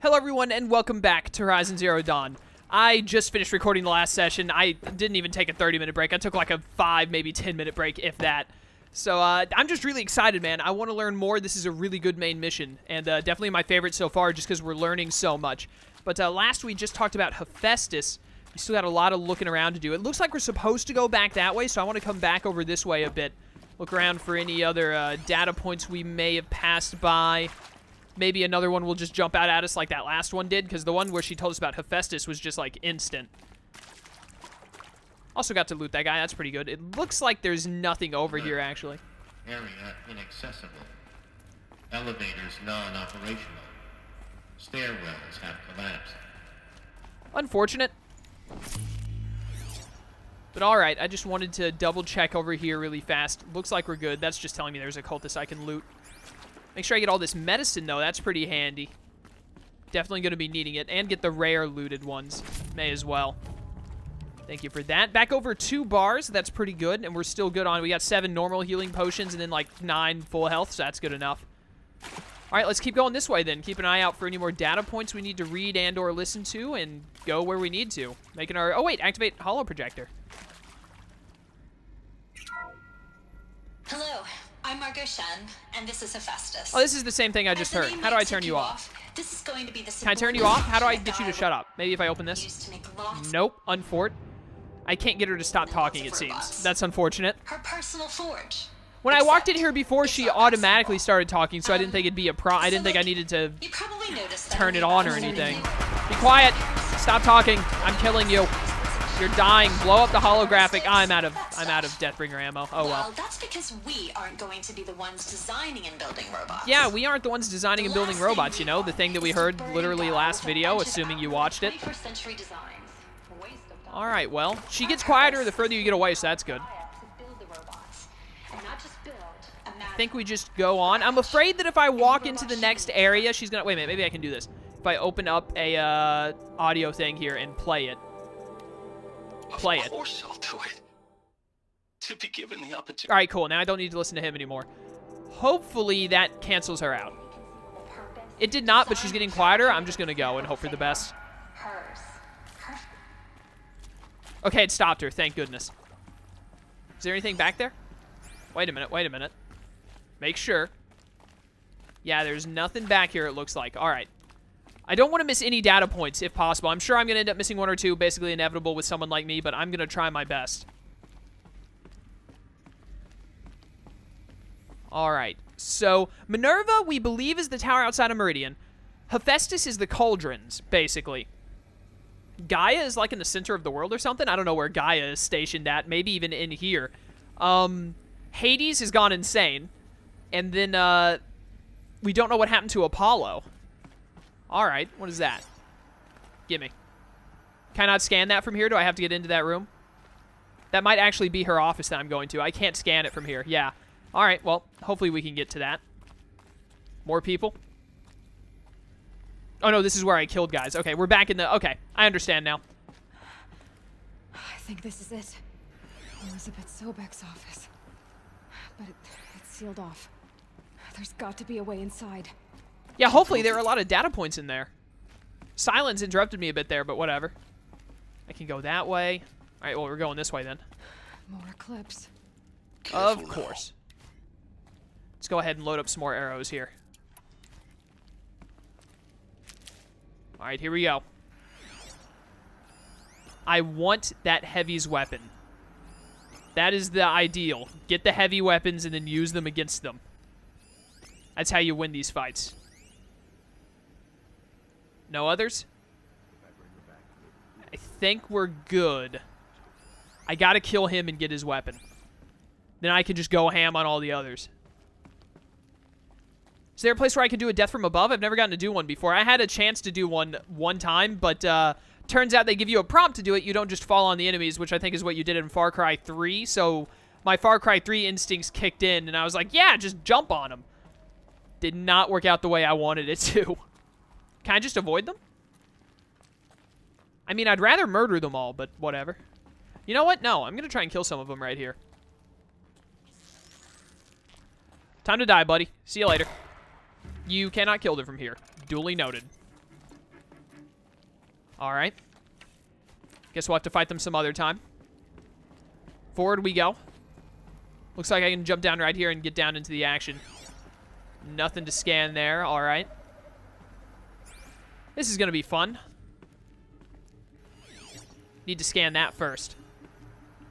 Hello everyone and welcome back to Horizon Zero Dawn. I just finished recording the last session. I didn't even take a 30-minute break. I took like a 5, maybe 10-minute break, if that. So I'm just really excited, man. I want to learn more. This is a really good main mission, and definitely my favorite so far just because we're learning so much. But last we just talked about Hephaestus. We still got a lot of looking around to do. It looks like we're supposed to go back that way, so I want to come back over this way a bit. Look around for any other data points we may have passed by. Maybe another one will just jump out at us like that last one did, because the one where she told us about Hephaestus was just, like, instant. Also got to loot that guy. That's pretty good. It looks like there's nothing over here, actually. Area inaccessible. Elevators non-operational. Stairwells have collapsed. Unfortunate. But alright, I just wanted to double-check over here really fast. Looks like we're good. That's just telling me there's a cultist I can loot. Make sure I get all this medicine, though. That's pretty handy. Definitely going to be needing it. And get the rare looted ones. May as well. Thank you for that. Back over 2 bars. That's pretty good. And we're still good on. We got 7 normal healing potions and then like 9 full health. So that's good enough. Alright, let's keep going this way then. Keep an eye out for any more data points we need to read and or listen to. And go where we need to. Making our... Oh, wait. Activate holo Hello. I'm Margot Shen, and this is Hephaestus. Oh, this is the same thing I just heard. How do I turn you off? This is going to be the Can I turn you off? How do I get you to shut up? Maybe if I open this? Nope. Unfort. I can't get her to stop talking, it seems. That's unfortunate. Her personal forge. When I walked in here before, she automatically started talking, so I didn't think it'd be a I didn't think I needed to turn it on or anything. Be quiet. Stop talking. I'm killing you. You're dying. Blow up the holographic. I'm out of Deathbringer ammo. Oh well. That's because we aren't going to be the ones designing and building robots. Yeah, we aren't the ones designing and building robots, you know? The thing that we heard literally last video, assuming you watched it. Alright, well, she gets quieter the further you get away, so that's good. I think we just go on. I'm afraid that if I walk into the next area, she's gonna... Wait a minute, maybe I can do this. If I open up a audio thing here and play it. Play it. Of course I'll do it. To be given the opportunity. Alright, cool. Now I don't need to listen to him anymore. Hopefully that cancels her out. It did not, but she's getting quieter. I'm just gonna go and hope for the best. Okay, it stopped her. Thank goodness. Is there anything back there? Wait a minute. Wait a minute. Make sure. Yeah, there's nothing back here, it looks like. Alright. I don't want to miss any data points, if possible. I'm sure I'm going to end up missing 1 or 2, basically inevitable with someone like me, but I'm going to try my best. Alright, so Minerva, we believe, is the tower outside of Meridian. Hephaestus is the cauldrons, basically. Gaia is like in the center of the world or something. I don't know where Gaia is stationed at, maybe even in here. Hades has gone insane. And then, we don't know what happened to Apollo. Alright, what is that? Gimme. Can I not scan that from here? Do I have to get into that room? That might actually be her office that I'm going to. I can't scan it from here. Yeah. Alright, well, hopefully we can get to that. More people? Oh, no, this is where I killed guys. Okay, we're back in the... Okay, I understand now. I think this is it. Elizabeth Sobek's office. But it's sealed off. There's got to be a way inside. Yeah, hopefully there are a lot of data points in there. Silence interrupted me a bit there, but whatever. I can go that way. All right, well, we're going this way then. More eclipse. Of course. Let's go ahead and load up some more arrows here. All right, here we go. I want that heavy's weapon. That is the ideal. Get the heavy weapons and then use them against them. That's how you win these fights. No others? I think we're good. I gotta kill him and get his weapon. Then I can just go ham on all the others. Is there a place where I can do a death from above? I've never gotten to do one before. I had a chance to do one time, but turns out they give you a prompt to do it. You don't just fall on the enemies, which I think is what you did in Far Cry 3. So my Far Cry 3 instincts kicked in, and I was like, yeah, just jump on them. Did not work out the way I wanted it to. Can I just avoid them? I mean, I'd rather murder them all, but whatever. You know what? No, I'm going to try and kill some of them right here. Time to die, buddy. See you later. You cannot kill them from here. Duly noted. All right. Guess we'll have to fight them some other time. Forward we go. Looks like I can jump down right here and get down into the action. Nothing to scan there. All right. This is going to be fun. Need to scan that first.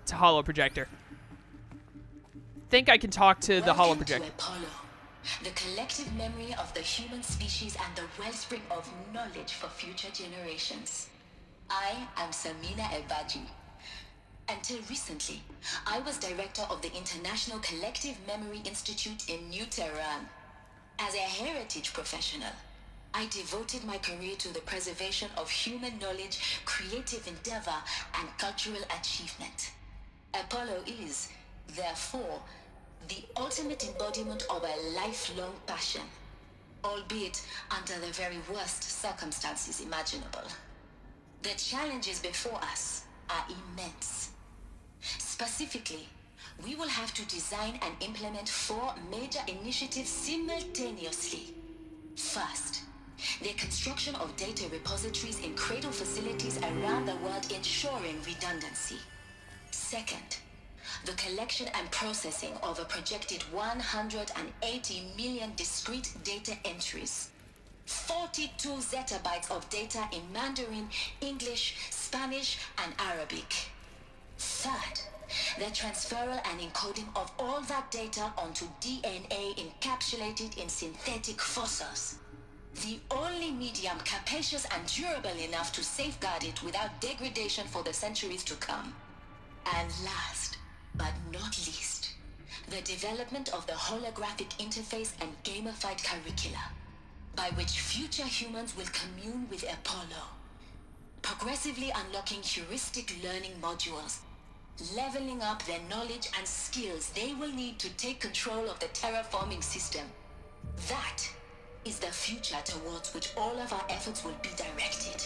It's a holo projector. Think I can talk to the holo projector. Apollo, the collective memory of the human species and the wellspring of knowledge for future generations. I am Samina Ebaji. Until recently, I was director of the International Collective Memory Institute in New Tehran. As a heritage professional, I devoted my career to the preservation of human knowledge, creative endeavor, and cultural achievement. Apollo is, therefore, the ultimate embodiment of a lifelong passion, albeit under the very worst circumstances imaginable. The challenges before us are immense. Specifically, we will have to design and implement 4 major initiatives simultaneously. First, the construction of data repositories in cradle facilities around the world, ensuring redundancy. Second, the collection and processing of a projected 180 million discrete data entries. 42 zettabytes of data in Mandarin, English, Spanish, and Arabic. Third, the transferal and encoding of all that data onto DNA encapsulated in synthetic fossils. The only medium capacious and durable enough to safeguard it without degradation for the centuries to come. And last, but not least, the development of the holographic interface and gamified curricula, by which future humans will commune with Apollo, progressively unlocking heuristic learning modules, leveling up their knowledge and skills they will need to take control of the terraforming system. That is the future towards which all of our efforts will be directed.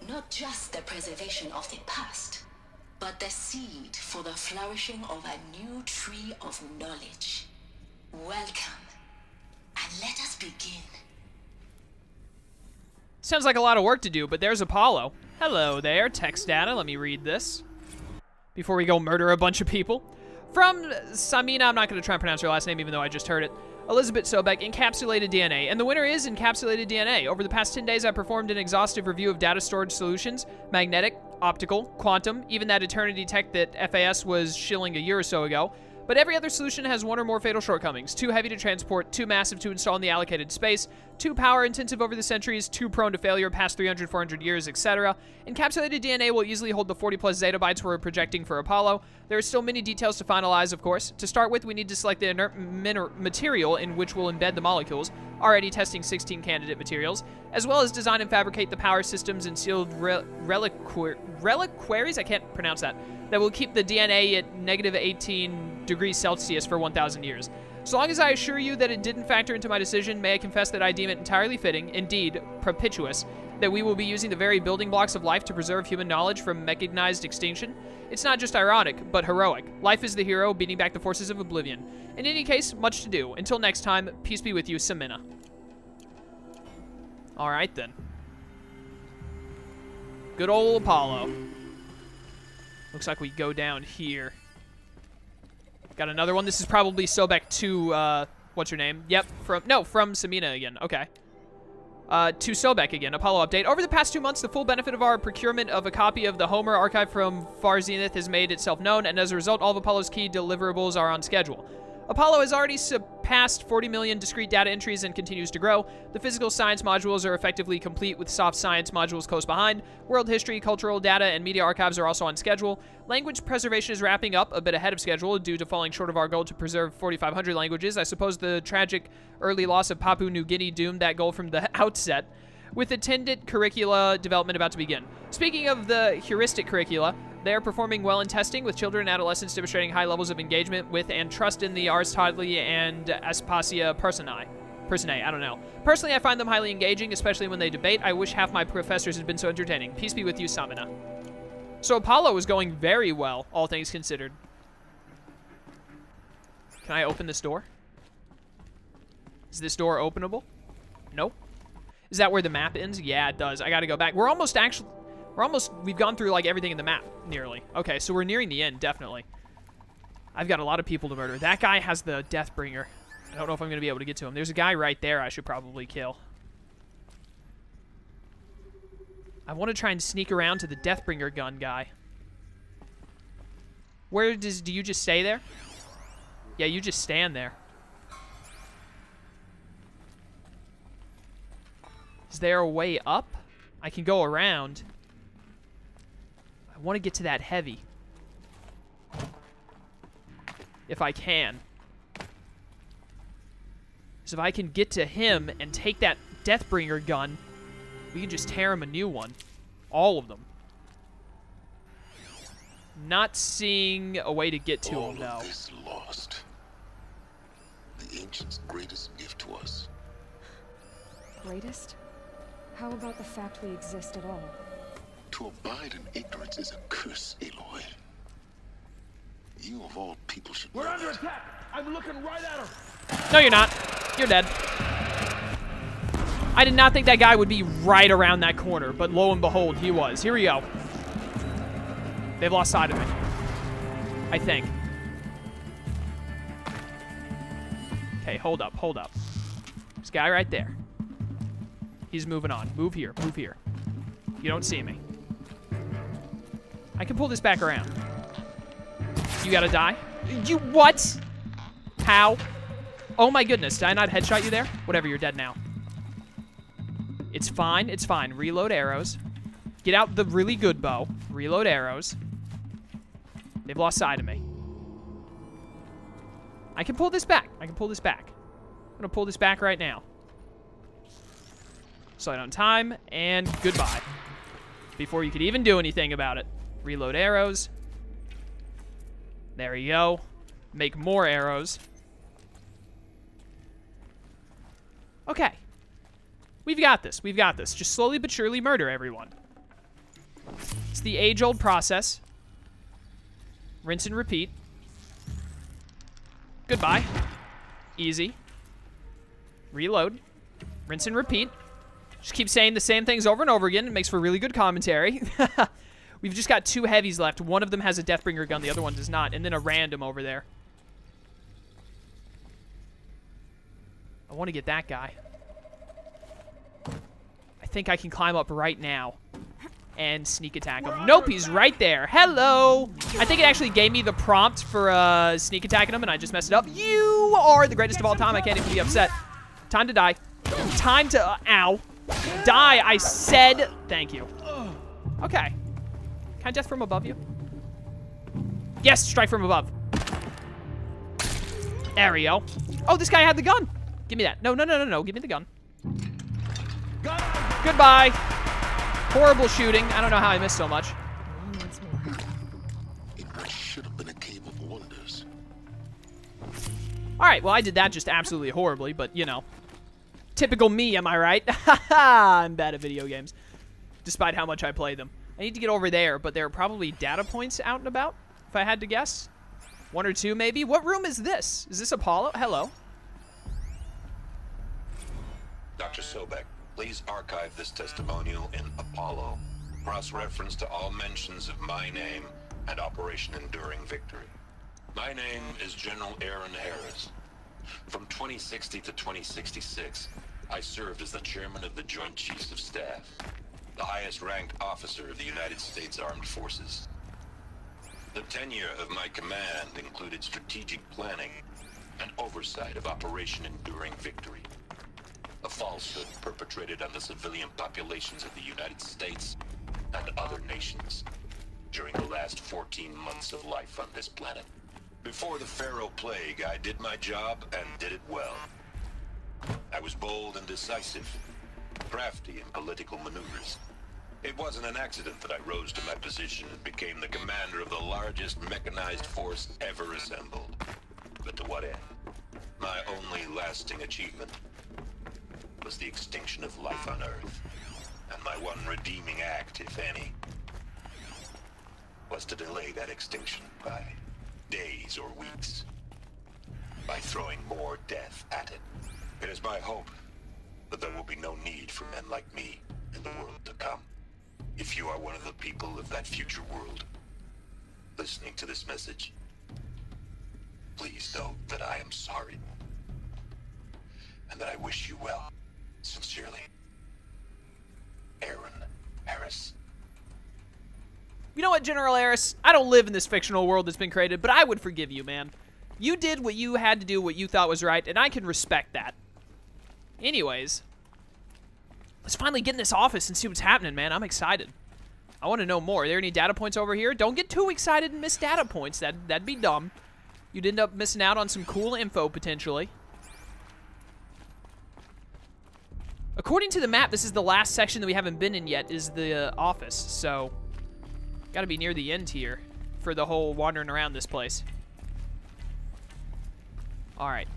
Not just the preservation of the past, but the seed for the flourishing of a new tree of knowledge. Welcome, and let us begin. Sounds like a lot of work to do, but there's Apollo. Hello there, text data. Let me read this before we go murder a bunch of people. From Samina, I'm not going to try and pronounce her last name even though I just heard it. Elizabeth Sobek, encapsulated DNA. And the winner is encapsulated DNA. Over the past 10 days, I performed an exhaustive review of data storage solutions, magnetic, optical, quantum, even that eternity tech that FAS was shilling a year or so ago. But every other solution has one or more fatal shortcomings. Too heavy to transport, too massive to install in the allocated space, too power-intensive over the centuries, too prone to failure past 300, 400 years, etc. Encapsulated DNA will easily hold the 40-plus zettabytes we're projecting for Apollo. There are still many details to finalize, of course. To start with, we need to select the inert material in which we'll embed the molecules, already testing 16 candidate materials, as well as design and fabricate the power systems and sealed reliquaries, I can't pronounce that will keep the DNA at negative 18 degrees Celsius for 1,000 years. So long as I assure you that it didn't factor into my decision, may I confess that I deem it entirely fitting, indeed propitious, that we will be using the very building blocks of life to preserve human knowledge from mechanized extinction. It's not just ironic, but heroic. Life is the hero, beating back the forces of oblivion. In any case, much to do. Until next time, peace be with you, Samina. Alright then. Good old Apollo. Looks like we go down here. Got another one. This is probably Sobek to, what's her name? Yep, from Samina again. Okay. To Sobek again, Apollo update. Over the past 2 months, the full benefit of our procurement of a copy of the Homer archive from Far Zenith has made itself known, and as a result, all of Apollo's key deliverables are on schedule. Apollo has already surpassed 40 million discrete data entries and continues to grow. The physical science modules are effectively complete, with soft science modules close behind. World history, cultural data, and media archives are also on schedule. Language preservation is wrapping up a bit ahead of schedule due to falling short of our goal to preserve 4,500 languages. I suppose the tragic early loss of Papua New Guinea doomed that goal from the outset, with attendant curricula development about to begin. Speaking of the heuristic curricula, they are performing well in testing, with children and adolescents demonstrating high levels of engagement with and trust in the Ars Todley and Aspasia Personae, I don't know. Personally, I find them highly engaging, especially when they debate. I wish half my professors had been so entertaining. Peace be with you, Samina. So Apollo is going very well, all things considered. Can I open this door? Is this door openable? Nope. Is that where the map ends? Yeah, it does. I gotta go back. We're almost, we've gone through, like, everything in the map, nearly. Okay, so we're nearing the end, definitely. I've got a lot of people to murder. That guy has the Deathbringer. I don't know if I'm gonna be able to get to him. There's a guy right there I should probably kill. I want to try and sneak around to the Deathbringer gun guy. Where do you just stay there? Yeah, you just stand there. Is there a way up? I can go around. I want to get to that heavy. If I can. So if I can get to him and take that Deathbringer gun, we can just tear him a new one. All of them. Not seeing a way to get to him, though. All of this lost. The ancients' greatest gift to us. Greatest? How about the fact we exist at all? To abide in ignorance is a curse, Aloy. You of all people should know. We're under attack! I'm looking right at her! No, you're not. You're dead. I did not think that guy would be right around that corner, but lo and behold, he was. Here we go. They've lost sight of me. I think. Okay, hold up, hold up. This guy right there. He's moving on. Move here, move here. You don't see me. I can pull this back around. You gotta die? You what? How? Oh my goodness, did I not headshot you there? Whatever, you're dead now. It's fine, it's fine. Reload arrows. Get out the really good bow. Reload arrows. They've lost sight of me. I can pull this back. I can pull this back. I'm gonna pull this back right now. Slow down time, and goodbye. Before you could even do anything about it. Reload arrows. There you go. Make more arrows. Okay. We've got this. We've got this. Just slowly but surely murder everyone. It's the age-old process. Rinse and repeat. Goodbye. Easy. Reload. Rinse and repeat. Just keep saying the same things over and over again. It makes for really good commentary. We've just got 2 heavies left. One of them has a Deathbringer gun. The other one does not. And then a random over there. I want to get that guy. I think I can climb up right now and sneak attack him. Nope, he's right there. Hello. I think it actually gave me the prompt for sneak attacking him, and I just messed it up. You are the greatest of all time. I can't even be upset. Time to die. Time to... ow. Die, I said. Thank you. Okay. Can I death from above you? Yes, strike from above. There we go. Oh, this guy had the gun. Give me that. No, no, no, no, no. Give me the gun. Goodbye. Horrible shooting. I don't know how I missed so much. Once more. It should have been a cave of wonders. All right, well, I did that just absolutely horribly, but, you know. Typical me, am I right? I'm bad at video games, despite how much I play them. I need to get over there, but there are probably data points out and about, if I had to guess. 1 or 2, maybe. What room is this? Is this Apollo? Hello. Dr. Sobek, please archive this testimonial in Apollo. Cross-reference to all mentions of my name and Operation Enduring Victory. My name is General Aaron Harris. From 2060 to 2066, I served as the chairman of the Joint Chiefs of Staff, the highest-ranked officer of the United States Armed Forces. The tenure of my command included strategic planning and oversight of Operation Enduring Victory, a falsehood perpetrated on the civilian populations of the United States and other nations during the last 14 months of life on this planet. Before the Pharaoh Plague, I did my job and did it well. I was bold and decisive, crafty in political maneuvers. It wasn't an accident that I rose to my position and became the commander of the largest mechanized force ever assembled. But to what end? My only lasting achievement was the extinction of life on Earth. And my one redeeming act, if any, was to delay that extinction by days or weeks, by throwing more death at it. It is my hope but there will be no need for men like me in the world to come. If you are one of the people of that future world listening to this message, please know that I am sorry and that I wish you well. Sincerely, Aaron Harris. You know what, General Harris? I don't live in this fictional world that's been created, but I would forgive you, man. You did what you had to do, what you thought was right, and I can respect that. Anyways, let's finally get in this office and see what's happening, man. I'm excited. I want to know more. Are there any data points over here? Don't get too excited and miss data points. That'd be dumb. You'd end up missing out on some cool info, potentially. According to the map, this is the last section that we haven't been in yet, is the office. So, gotta be near the end here for the whole wandering around this place. Alright.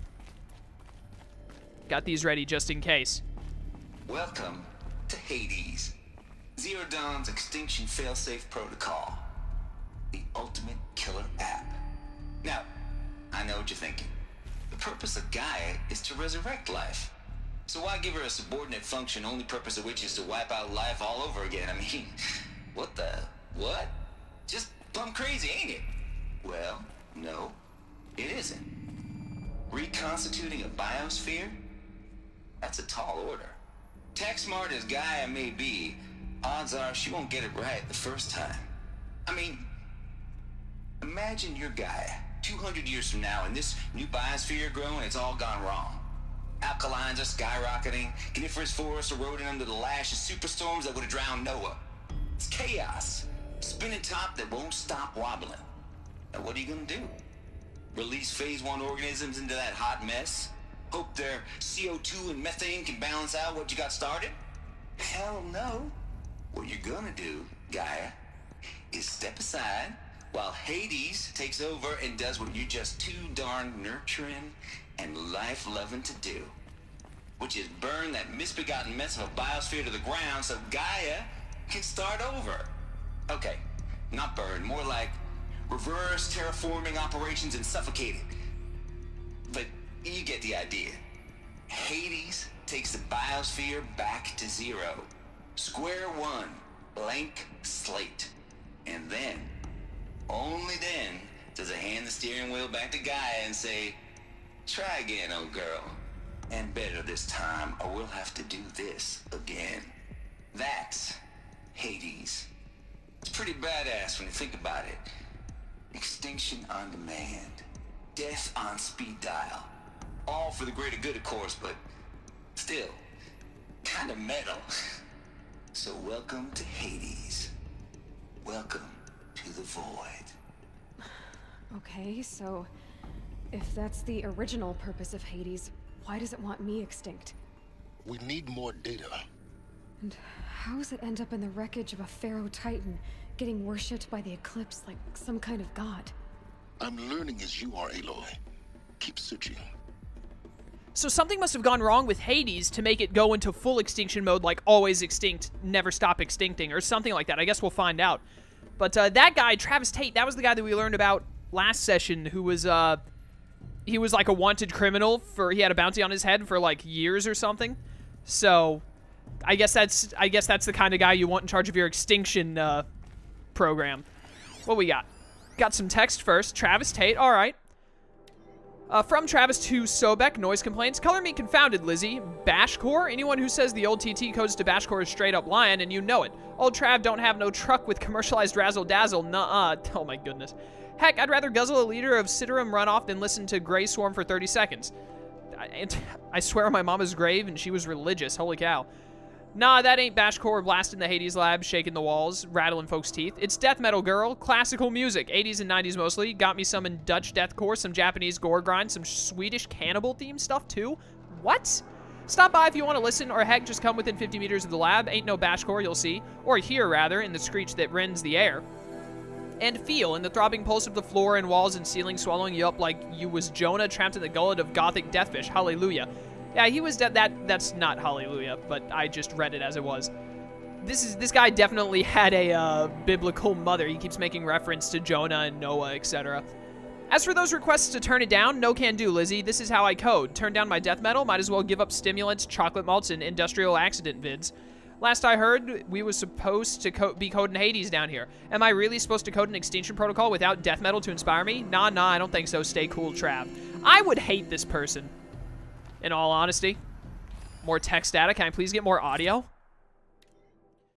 Got these ready just in case. Welcome to Hades. Zero Dawn's extinction failsafe protocol. The ultimate killer app. Now, I know what you're thinking. The purpose of Gaia is to resurrect life. So why give her a subordinate function, only purpose of which is to wipe out life all over again? I mean, what the... what? Just plumb crazy, ain't it? Well, no, it isn't. Reconstituting a biosphere? That's a tall order. Tech smart as Gaia may be, odds are she won't get it right the first time. I mean, imagine you're Gaia, 200 years from now, and this new biosphere growing, it's all gone wrong. Alkalines are skyrocketing, coniferous forests eroding under the lash of superstorms that would have drowned Noah. It's chaos. Spinning top that won't stop wobbling. Now what are you gonna do? Release phase 1 organisms into that hot mess? Hope their CO2 and methane can balance out what you got started? Hell no. What you're gonna do, Gaia, is step aside while Hades takes over and does what you're just too darn nurturing and life-loving to do, which is burn that misbegotten mess of a biosphere to the ground so Gaia can start over. Okay, not burn, more like reverse terraforming operations and suffocate it. But you get the idea. Hades takes the biosphere back to zero. Square one, blank slate. And then, only then, does it hand the steering wheel back to Gaia and say, try again, old girl. And better this time, or we'll have to do this again. That's Hades. It's pretty badass when you think about it. Extinction on demand. Death on speed dial. All for the greater good, of course, but still, kind of metal. So welcome to Hades. Welcome to the void. Okay, so if that's the original purpose of Hades, why does it want me extinct? We need more data. And how does it end up in the wreckage of a Pharaoh Titan, getting worshipped by the Eclipse like some kind of god? I'm learning as you are, Aloy. Keep searching. So something must have gone wrong with Hades to make it go into full extinction mode, like always extinct, never stop extincting, or something like that. I guess we'll find out. But that guy, Travis Tate, that was the guy that we learned about last session, who was, he was like a wanted criminal for, he had a bounty on his head for like years or something. So, I guess that's the kind of guy you want in charge of your extinction, program. What we got? Got some text first. Travis Tate, all right. From Travis to Sobek, noise complaints. Color me confounded, Lizzie. Bashcore? Anyone who says the old TT codes to Bashcore is straight up lying, and you know it. Old Trav don't have no truck with commercialized razzle-dazzle. Nuh-uh. Oh my goodness. Heck, I'd rather guzzle a liter of Citarum runoff than listen to Grey Swarm for 30 seconds. I swear on my mama's grave, and she was religious. Holy cow. Nah, that ain't Bashcore blasting the Hades lab, shaking the walls, rattling folks' teeth. It's death metal, girl. Classical music. 80s and 90s mostly. Got me some in Dutch deathcore, some Japanese gore grind, some Swedish cannibal-themed stuff, too. What? Stop by if you want to listen, or heck, just come within 50 meters of the lab. Ain't no Bashcore, you'll see. Or hear, rather, in the screech that rends the air. And feel in the throbbing pulse of the floor and walls and ceiling swallowing you up like you was Jonah trapped in the gullet of gothic deathfish. Hallelujah. Yeah, he was dead. That's not hallelujah, but I just read it as it was. This guy definitely had a biblical mother. He keeps making reference to Jonah and Noah, etc. As for those requests to turn it down, no can do, Lizzie. This is how I code. Turn down my death metal, might as well give up stimulants, chocolate malts, and industrial accident vids. Last I heard, we was supposed to be coding Hades down here. Am I really supposed to code an Extinction Protocol without death metal to inspire me? Nah, I don't think so. Stay cool, Trav. I would hate this person, in all honesty. More text data. Can I please get more audio?